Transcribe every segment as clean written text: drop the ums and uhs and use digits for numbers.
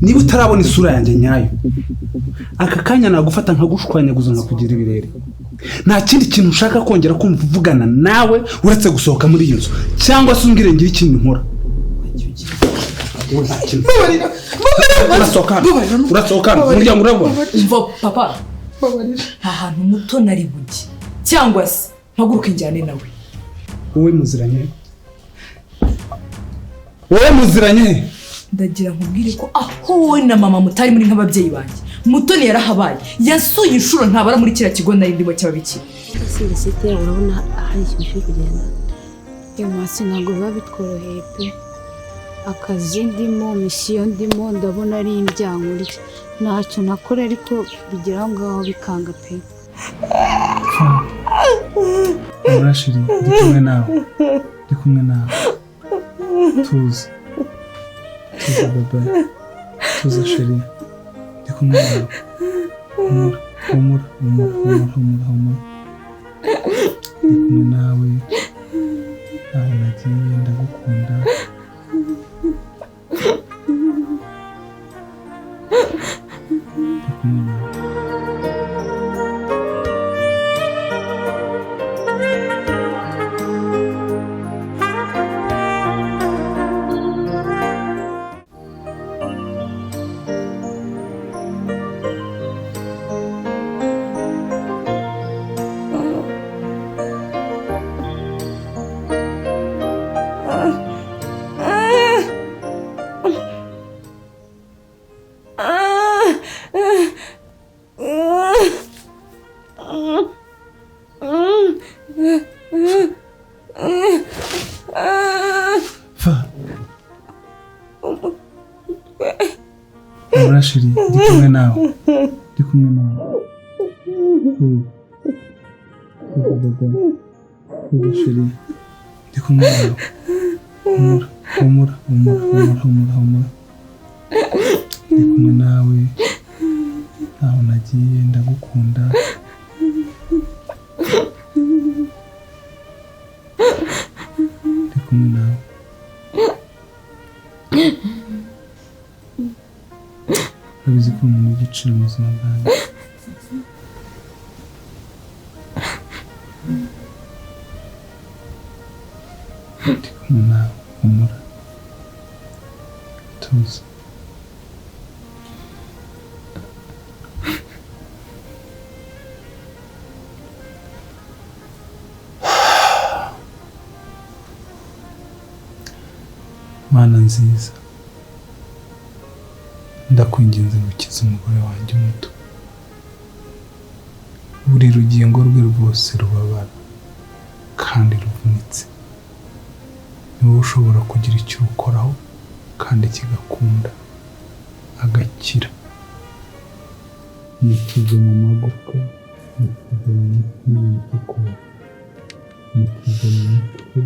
niba utarabona isura yanjye nyayo aka kanya nagufata nkagushwanyaguza nkakugira ibirere nta kindi kintu ushaka kongera kumva uvugana nawe uretse gusohoka muri iyo nzu cyangwa se umbwire ngira ikintu nkora urasohoka umuryango urabona umva papa ahantu Mutoni ari bugi cyangwa se mpaguruke njyane nawe wowe muziranye ndagira nkubwire ko aho wowe na mama mutari muri nk'ababyeyi banjye Mutoni yarahabaye yasuye inshuro ntabara muri kiriya kigo nari ndimo cy'ababikira site urabona hari ikintu kiri kugenda iyo masi ntabwo biba bitworoheye pe akazi ndimo misiyo ndimo ndabona ari imbyankuri ntacyo nakora ariko bigera aho ngaho bikanga pe urashiri ndi kumwe nawe tuza baba tuza sheri ndi kumwe nawe humura ndi kumwe nawe aho nagiye ndagukunda ndi kumwe nawe urashiri ndi kumwe nawe urashiri ndi kumwe nawe humura ndi kumwe nawe aho nagiye ndagukunda ndi kumwe nawe urabizi ko umuntu w'igiciro mu buzima bwanjye ndi kumwe nawe humura tuza Mana nziza ndakwinginze gukiza umugore wanjye muto buri rugingo rwe rwose rubabara kandi ruvunitse niwe ushobora kugira icyo ukoraho kandi kigakunda agakira nikize mu magufwa nikize mu mutuku nikize mu mutwe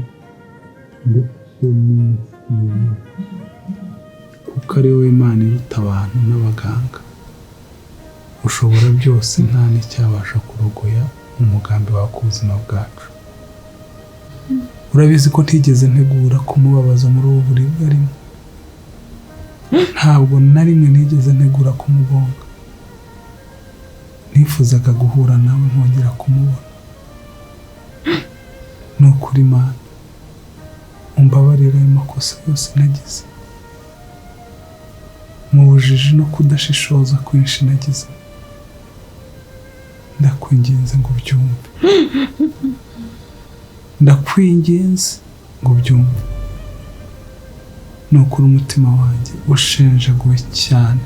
ndetse n'imitima kuko ari wowe Imana iruta abantu n'abaganga ushobora byose nta n'icyabasha kurogoya umugambi wawe ku buzima bwacu urabizi ko ntigeze ntegura kumubabaza muri ubu buribwe arimo ntabwo na rimwe nigeze ntegura kumugonga nifuzaga guhura nawe nkongera kumubona ni ukuri Mana umbabarire ayo makosa yose nagize mu bujiji no kudashishoza kwinshi nagize ndakwinginze ngo ubyumve ni ukuri umutima wanjye ushenjaguwe cyane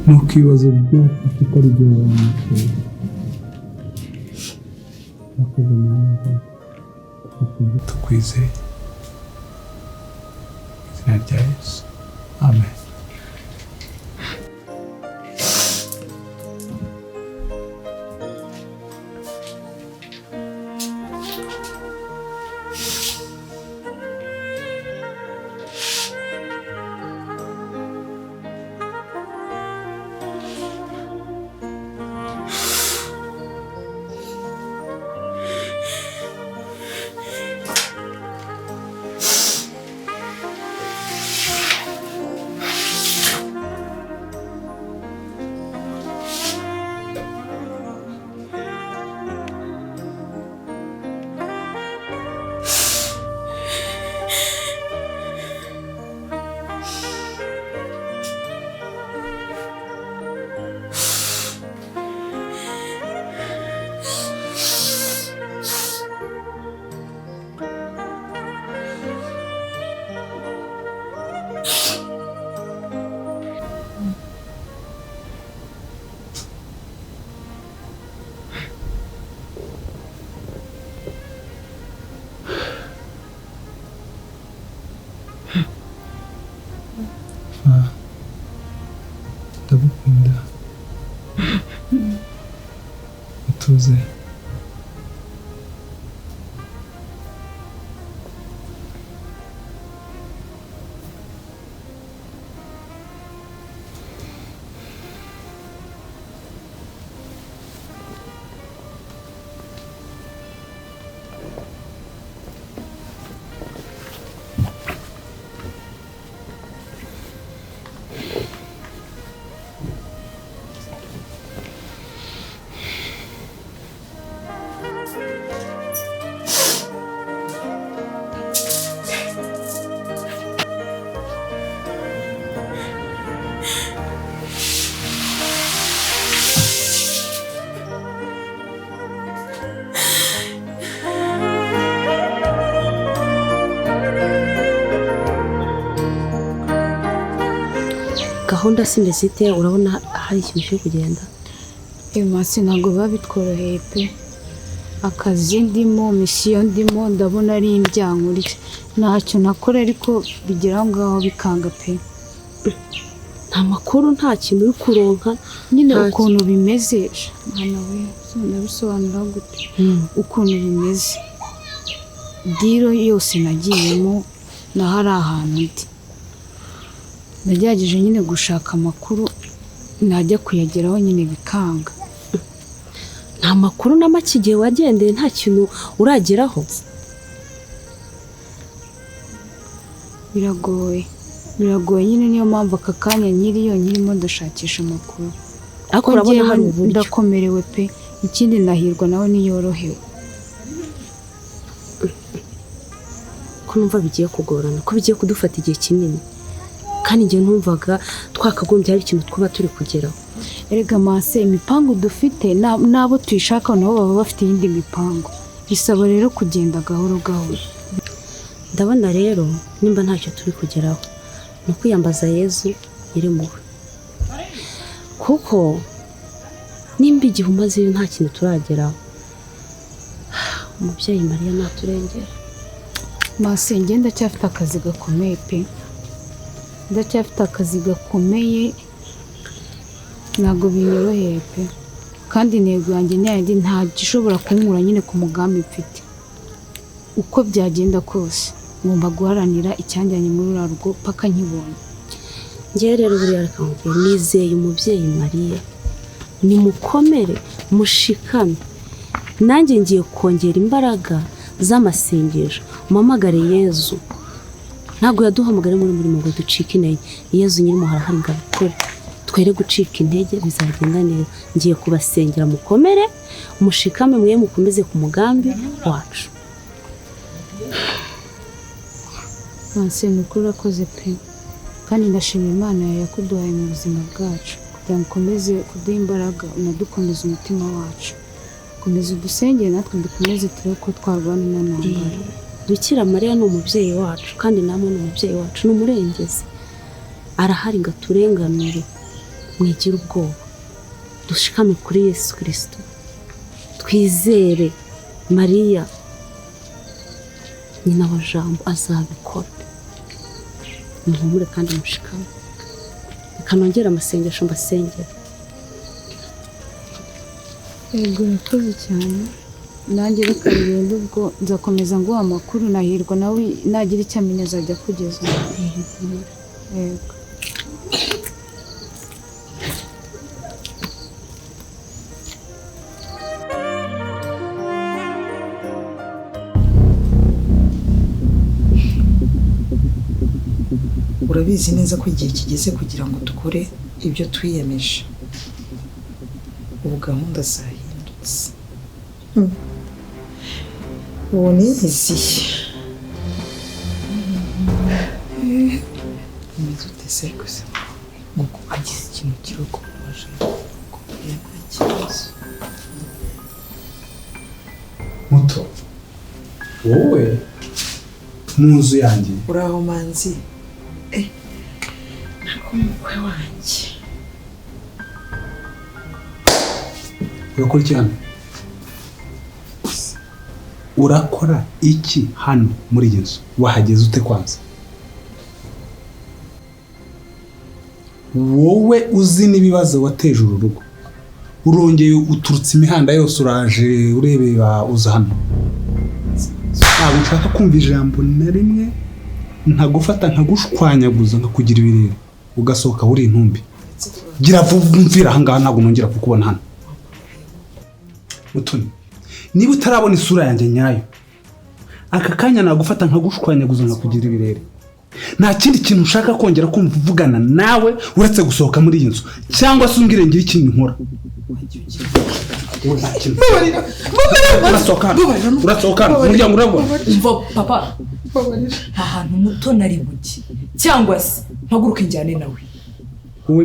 nuko ibibazo byose ufite ari byo wamutera nakoze Manzi tukwizeye izina rya Yesu amen. urakoze. gahunda simeze ite urabona hari ikintu cyo kugenda Masi ntabwo biba bitworoheye pe akazi ndimo misiyo ndimo ndabona ari 𝗧𝗘𝗔𝗥𝗦 ntacyo nakora ariko bigera ngaho bikanga pe nta makuru nta kintu uri kuronka nyine ukuntu bimeze mwana we ndabisobanura gute ukuntu bimeze diro yose nagiyemo nahari ahantu ndi nagerageje nyine gushaka amakuru najya kuyageraho nyine bikanga nta makuru na make igihe wagendeye nta kintu urageraho biragoye nyine niyo mpamvu aka kanya nyiriyo nyirimo ndashakisha amakuru ariko urabona hari uburyo ndakomerewe pe ikindi nahirwa nawe niyorohewe ko numva bigiye kugorana ko bigiye kudufata igihe kinini kandi njye numvaga twakagombye hari ikintu twaba turi kugeraho erega Mase imipango dufite nabo tuyishaka nabo baba bafite iyindi mipango bisaba rero kugenda gahoro gahoro ndabona rero nimba ntacyo turi kugeraho no kwiyambaza Yezu irimuwe kuko nimba igihe umaze nta kintu turageraho umubyeyi Mariya naturengera Mase ngenda cyafite akazi gakomeye pe ndacyafite akazi gakomeye ntabwo binyoroheye pe kandi intego yanjye n'ayandi nta gishobora kunkura nyine ku mugambi mfite uko byagenda kose ngomba guharanira icyanjyanye muri uriya rugo paka nkibonye njye rero buriya reka nkubwire nizeye umubyeyi Mariya nimukomere mushikame nanjye ngiye kongera imbaraga z'amasengesho mpamagare Yezu ntabwo yaduhamagare muri ngo ducike intege Yezu nyirimo harahari ngo abikore twere gucika intege bizagenda neza ngiye kubasengera mukomere mushikame mwe mukomeze ku mugambi wacu Mase nukuri urakoze pe kandi ndashima Imana yakuduhaye mu buzima bwacu kugira ngo ukomeze kuduha imbaraga unadukomeze umutima wacu komeza udusengere natwe dukomeze turebe ko twarwana n'intambara Bikira Mariya ni umubyeyi wacu kandi namwe ni umubyeyi wacu ni umurengezi arahari ngo aturenganure mwigire ubwoba dushikame kuri Yesu Kristo twizere Mariya nyina wa jambo azabikora muhumure kandi mushikame kanongera amasengesho mbasengera yego urakoze cyane nanjye reka rero ubwo nzakomeza nguha amakuru nahirwa nawe nagira icyo amenya azajya kugeza yego urabizi neza ko igihe kigeze kugira ngo dukore ibyo twiyemeje ubu gahunda zahindutse ubu ni izihe umeze utese gusa ngo agize ikintu kirukomeje kubera nta kibazo muto wowe mu nzu yanjye uraho Manzi nako umukwe wanjye urakurikirana urakora iki hano muri iyi nzu wahageze ute kwanza wowe uzi n'ibibazo wateje uru rugo urongeye uturutse imihanda yose uraje urebera uza hano. Ntabwo nshaka kumva ijambo na rimwe, ntagufata nkagushwanyaguza nkakugira ibirere ugasohoka uri intumbi. Gira vuba mvira ahangaha ntabwo nongera kukubona hano. Mutoni, niba utarabona isura yanjye nyayo, aka kanya nagufata nkagushwanyaguza nkakugira ibirere. Nta kindi kintu ushaka kongera kumva uvugana nawe uretse gusohoka muri iyi nzu, cyangwa se umbwire ngire ikintu nkora. Urasohoka umuryango uragwa. Umva papa, ahantu Mutoni ari buki cyangwa se mpaguruke njyane nawe. Wowe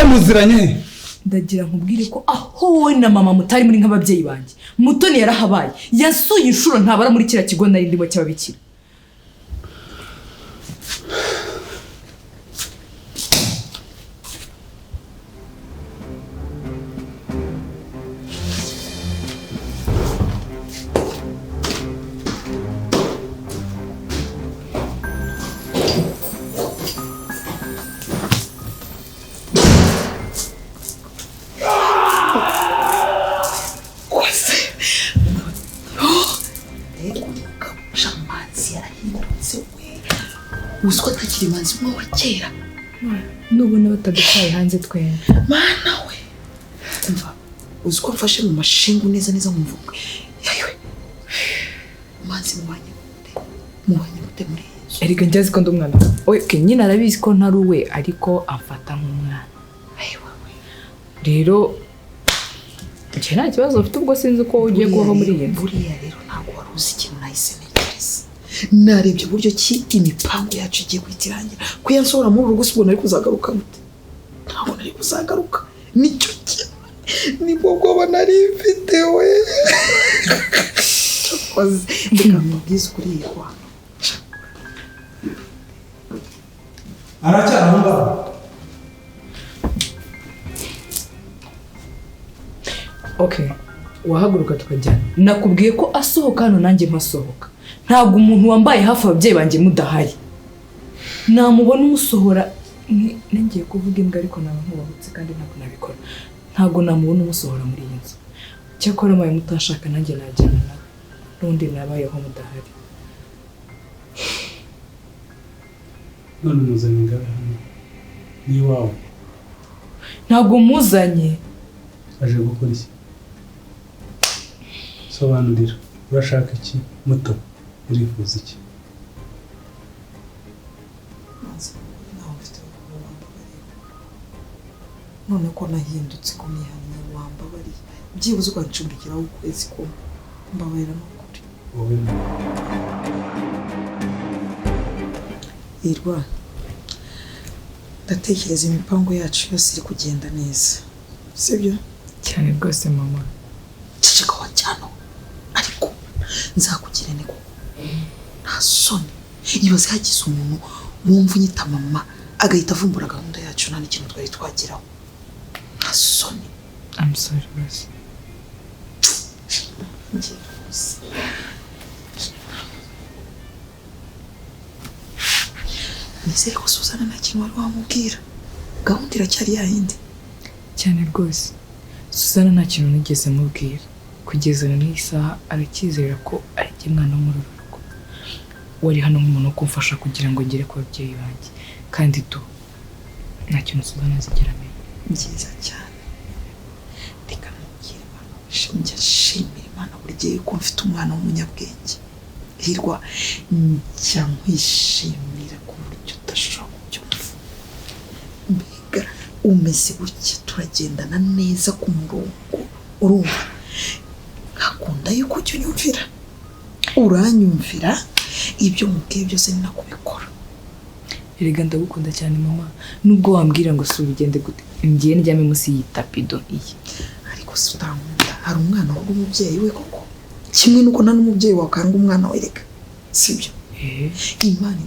muziranye? Ndagira nkubwire ko aho wowe na mama mutari muri nk'ababyeyi banjye, Mutoni yarahabaye, yansuye inshuro ntabara muri kiriya kigo nari ndimo cy'ababikira. Uziko atakiri Manzi umwe wa kera. Nubona batadutaye hanze twene. Mana we. Umva, uziko mfashe mu mashingu neza mu mvugo. Yayiwe. Manzi muhanye gute muri Yesu. Erega njyazi ko ndumwana. Okay, nyine arabizi ko ntari uwe ariko amfata nk'umwana. Ayiwe. Rero nje nta kibazo ufite ubwo sinzi ko ugiye kubaho muri iyi nzu. Buriya rero ntabwo wari uzi ikintu nahise ntekereza. Narebye uburyo ki imipango yacu igiye kwikirangira. Kuyansohora muri urugo sibwo nari kuzagaruka gute? Ntabwo nari kuzagaruka. Nicyo kintu. Nibwo bwoba nari mfite we. Cyakoze ndeka mubwiza kuri iyi kwa. Aracyaramba. Okay, wahaguruka tukajyana. Nakubwiye ko asohoka hano nanjye mpasohoka. Ntabwo umuntu wambaye hafi ababyeyi banjye mudahari. Namubona umusohora, ngiye kuvuga imbwa ariko naba nkubahutse kandi ntabwo nabikora. Ntabwo namubona umusohora muri iyi nzu. Cyakora amaye mutashaka nanjye najyana nawe. N'undi nabayeho mudahari. None muzanye ngahe hano? Ni wawe. Ntabwo muzanye. Aje gukora iki? Sobanurira. Urashaka iki muto? Urifuza iki? None ko nahindutse ko nihamye wambabariye. Byibuze ukancumbikiraho ukwezi ko mbabarira n'ukuri. Wowe Irwa. Ndatekereza imipango yacu yose iri kugenda neza. Sibyo? Cyane rwose mama. Cicika wa cyano. Ariko nzakugira ne ko. Nta soni. Ibaze hagize umuntu wumva unyita mama agahita avumbura gahunda yacu nta n'ikintu twari twagiraho. Nta soni. I'm sorry boss. Nizere ko Suzana nta kintu wari wamubwira. Gahunda iracyari yayindi. Cyane rwose. Suzana nta kintu nigeze mubwira. Kugeza n'iyi saha arakizera ko ari jye mwana wo muri rugo. Wari hano nk'umuntu wo kumfasha kugira ngo ngere ku babyeyi banjye. Kandi nta kintu Suzana azigira amenya. Byiza cyane. Reka mubwire Imana, nshimira Imana buri gihe ko mfite umwana w'umunyabwenge. Hirwa njya nkwishimira ku buryo udashobora kubyumva. Mbega umeze gutya turagendana neza ku murongo. Urumva? Nkakunda yuko ujya unyumvira. Uranyumvira ibyo mubwiye byose ni nakubikora. Erega ndagukunda cyane mama. Nubwo wambwira ngo si ubigende gute. Ngiye ndyame munsi y'itapido iyi. Ariko si utankunda. Hari umwana w'umubyeyi we koko. Kimwe nuko nta n'umubyeyi wakanga umwana we reka. Sibyo? Imana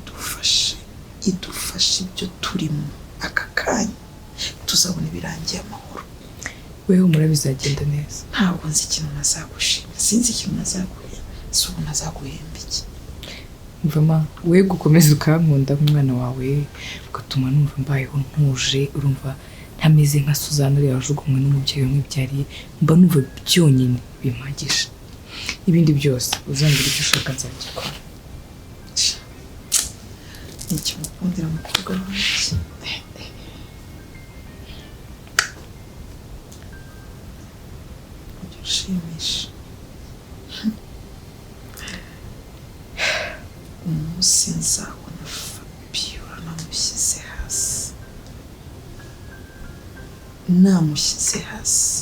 idufashe ibyo turimo aka kanya. Tuzabona ibirangiye amahoro. Weho murabizagenda neza. Ntabwo nzi ikintu nazagushima. Sinzi ikintu nazaguhemba. Si ubu nazaguhemba iki. Mvama, we gukomeza ukankunda nk'umwana wawe ugatuma numva mbayeho ntuje, urumva ntameze nka Suzanne uriya wajugunywe n'umubyeyi wamwibyariye mba numva byonyine bimpagisha ibindi byose uzambira icyo ushaka nzagikora nicyo mukundira umukobwa wanjye ushimisha umunsi nzabona Fabiola namushyize hasi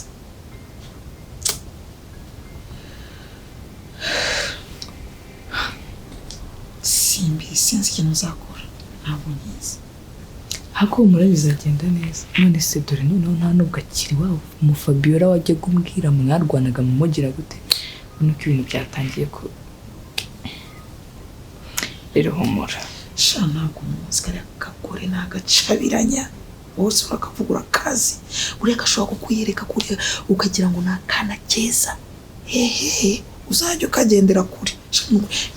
sinzi ikintu uzakora ntabwo nyizi ariko umura bizagenda neza none se dore noneho nta nubwo akiri wabo mu Fabiola wajyaga umbwira mwarwanaga mumugira gute nuko ibintu byatangiye ko rero humura sha ntabwo muzi kariya kagore nagacabiranya wose urakavugura akazi uriya gashobora kukwiyereka kuriya ukagira ngo ni akana keza hehe uzajya ukagendera kure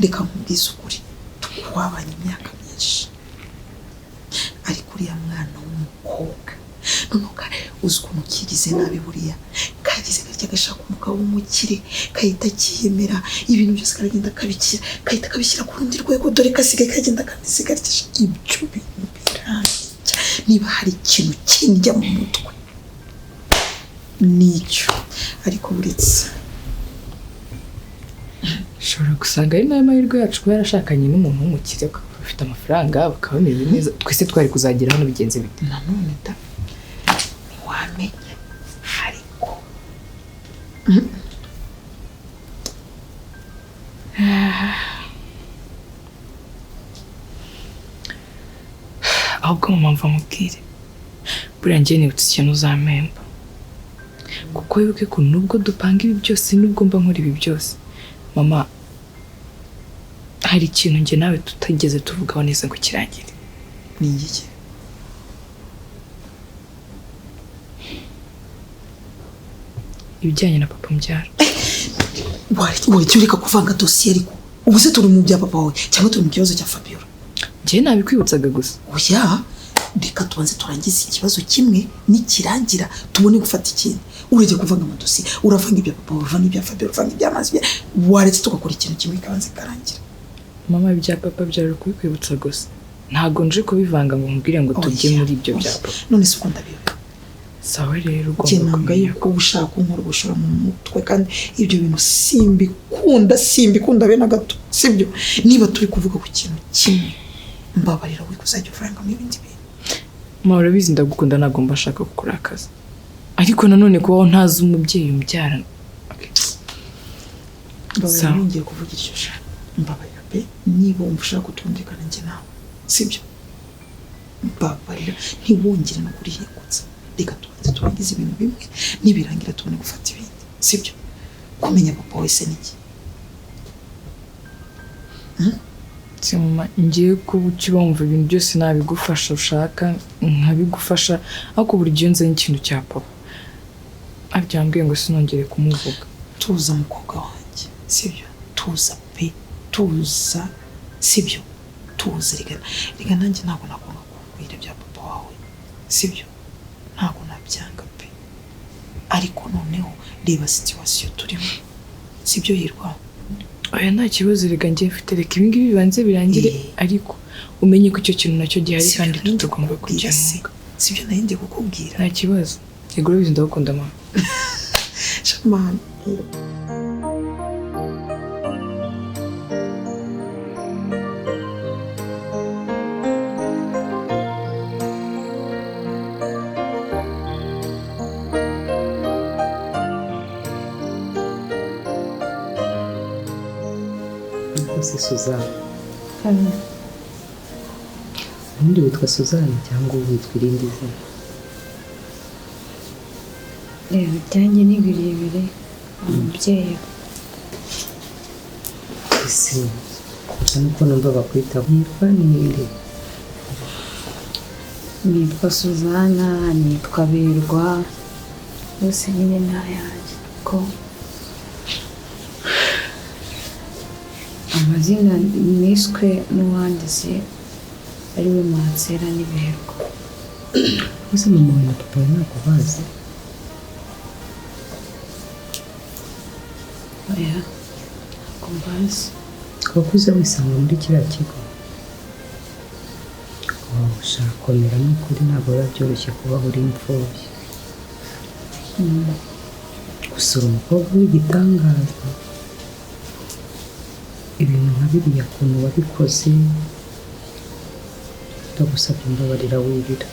reka nkubwize ukuri twabanye imyaka myinshi ariko uriya mwana w'umukobwa noneho uzi ukuntu kigize nabi buriya kagize gutya gashaka umugabo w'umukire kahita kiyemera ibintu byose karagenda kabikira kahita kabishyira ku rundi rwego dore kasigaye kagenda kanisigarisha ibyo bintu birangiye niba hari ikintu kindya mu mutwe nicyo ariko buretse ushobora gusanga ari nayo mahirwe yacu kuba yarashakanye n'umuntu w'umukire ufite amafaranga bakaba bameze neza twese twari kuzagira hano bigenze bite nanone da ntiwamenye ariko ahubwo mu mpamvu amubwire buriya njye nibutse ikintu uzampemba kuko wibuke ko nubwo dupanga ibi byose nubwo mba nkora ibi byose mama hari ikintu njye nawe tutageze tuvugaho neza ngo kirangire ni iki ibijyanye na papa mbyara wajya ureka kuvanga dosiye ariko ubu se turi mu bya papa wawe cyangwa turi mu kibazo cya Fabiola njye nabikwibutsaga gusa oya reka tubanze turangize ikibazo kimwe nikirangira tubone gufata ikindi uretse kuvanga amadosiye uravanga ibya papa uravanga ibya Fabiola uravanga ibya Manzi waretse tugakora ikintu kimwe kabanze karangira mama ibya papa byari kubikwibutsa gusa ntago nje kubivanga ngo mbwire ngo tujye muri ibyo bya papa none se uko ndabivuga sawa rero ugomba kumenya yuko ushaka inkuru gushora mu mutwe kandi ibyo bintu simbikunda be na gato sibyo niba turi kuvuga ku kintu kimwe mbabarira we kuzajya uvanga mu bindi bintu mama urabizi ndagukunda ntabwo mbashaka kukurakaza ariko nanone kubaho ntazi umubyeyi umbyara mbabarira ngiye kuvuga icyo ushaka mbabarira be niba wumva ushaka kutumvikana njye nawe sibyo mbabarira ntiwongere no kurihingutsa reka tubanze turangize ibintu bimwe nibirangira tubone gufata ibindi sibyo kumenya papa wese niki mama ngiye kuba ukibumva ibintu byose nabigufasha ushaka nkabigufasha ariko buri gihe nzanye ikintu cya papa abyambwiye ngo sinongere kumuvuga tuza mukobwa wanjye sibyo tuza pe tuza sibyo tuza reka nanjye ntabwo nakunda kubwira bya papa wawe sibyo ntabwo nabyanga pe ariko noneho reba situation turimo sibyo hirwa oya nta kibazo reka njye mfite reka ibi ngibi bibanze birangire ariko umenye ko icyo kintu nacyo gihari kandi tutagomba kugihamuka sibyo nayo ngiye kukubwira nta kibazo yego urabizi ndagukunda mama shamani Suzanne ubundi witwa Suzanne cyangwa witwa irindi zina reba ibyanjye ni birebire umubyeyi ese gusa nuko numva bakwita nitwa ninde nitwa Suzanne nitwa Birwa bose nyine ntayanjye ko amazina niswe n'uwanditse ariwe Mansera n'Iberwa Ese mama wawe na papa wawe ntabwo bazi? oya ntabwo mbazi. Wakuze wisanga muri kiriya kigo? Ushaka komera n'ukuri ntabwo biba byoroshye kubaho uri imfubyi. Gusura umukobwa w'igitangaza, ibintu nka biriya kuntu wabikoze, ndagusabye mbabarira wirira.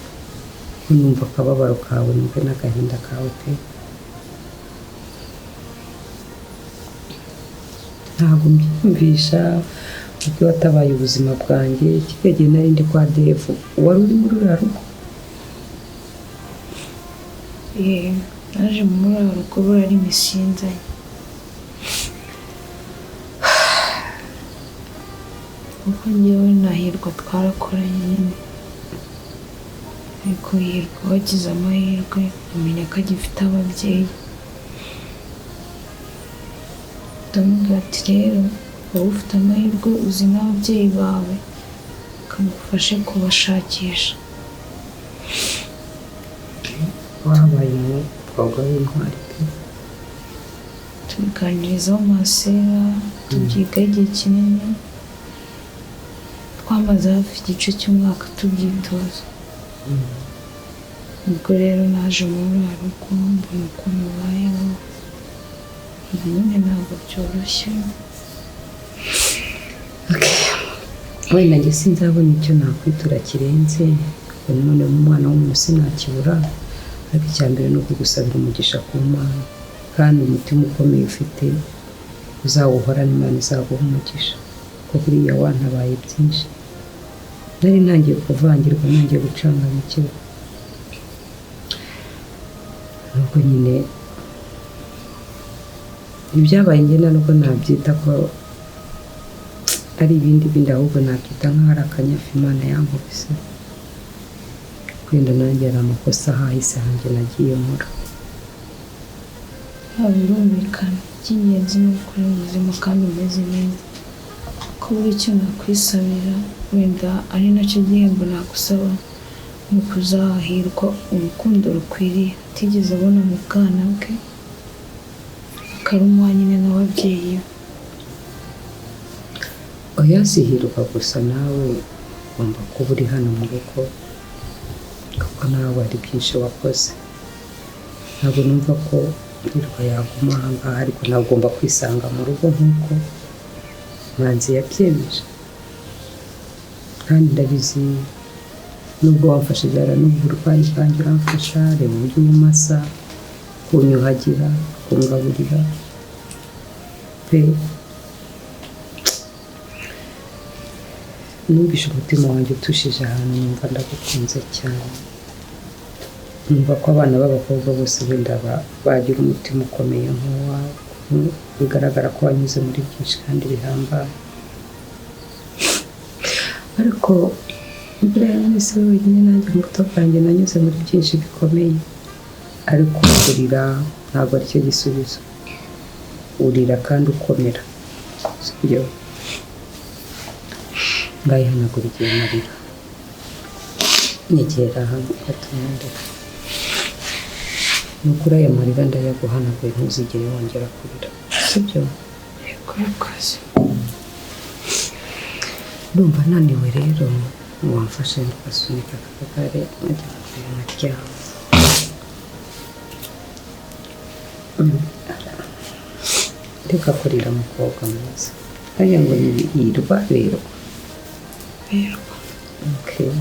Numva akababaro kawe numve n'agahinda kawe pe. Ntabwo mbyiyumvisha uko watabaye ubuzima bwanjye. Kigegeye nari ndi kwa Devu, wari uri muri uriya rugo? Naje muri uriya rugo rura ari imisinzanye. Kuko njyewe na Hirwa twarakoranye nyine, ariko Hirwa wagize amahirwe amenya ko agifite ababyeyi. Ndamubwira ati rero wowe ufite amahirwe uzi n'ababyeyi bawe, kamufashe kubashakisha. Wabaye umukobwa w'intwari pe. Tubiganirizaho masera, tubyiga igihe kinini, twamaze hafi igice cy'umwaka tubyitoza. Ubwo rero naje muri uriya rugo mbona ukuntu ubayeho, nyine ntabwo byoroshye. Wenda njye sinzabona icyo nakwitura kirenze, none umwana w'umuntu sinakibura, ariko icya mbere ni ukugusabira umugisha ku Mana, kandi umutima ukomeye ufite uzawuhorana, Imana izaguha umugisha, kuko buriya wantabaye byinshi. Nari ntangiye kuvangirwa, ntangiye gucanganyikirwa, nubwo nyine ibyabaye ngenda nubwo nabyita ko ari ibindi, ahubwo nabyita nk'aho ari akanyafu Imana yankubise. Kwenda nanjye ari amakosa hahise hanjye nagiye nkora. Birumvikana, icy'ingenzi ni ukuri ubuzima kandi umeze neza. Ko buri icyo nakwisabira, wenda ari nacyo gihembo nagusaba, ni ukuzahirwa urukundo rukwiriye atigeze abona mu bwana bwe, akarumuha nyine n'ababyeyi be. Oya sihirwa gusa, nawe ugomba kuba uri hano mu rugo, kuko nawe hari byinshi wakoze. Ntabwo numva ko Hirwa yaguma aha ngaha, ariko nawe ugomba kwisanga mu rugo nk'uko Manzi yabyemeje. Kandi ndabizi nubwo wamfashe byara n'uburwayi bwanjye uramfasha, reba uburyo umasa, kunyuhagira, kungaburira pe. Numvishe umutima wanjye utushije ahantu, numva ndagukunze cyane. Numva ko abana b'abakobwa bose wenda bagira umutima ukomeye nk'uwawe, bigaragara ko wanyuze muri byinshi kandi bihambaye. Ariko buriya wese wenyine, nanjye muto bwanjye nanyuze muri byinshi bikomeye, ariko kurira ntabwo ari cyo gisubizo. Urira kandi ukomera, sibyo? Ngayihanagura igihe marira, negera hano ugatumendera. Nukuri aya marira ndayaguhanaguye, ntuzigere wongera kurira, sibyo? Yego yakoze. Ndumva naniwe rero, wamfashe ngasunika akagare nkajya kureba nkaryama. Reka kurira mukobwa mwiza, hariya ngo yirwa rero. Yego. Okay.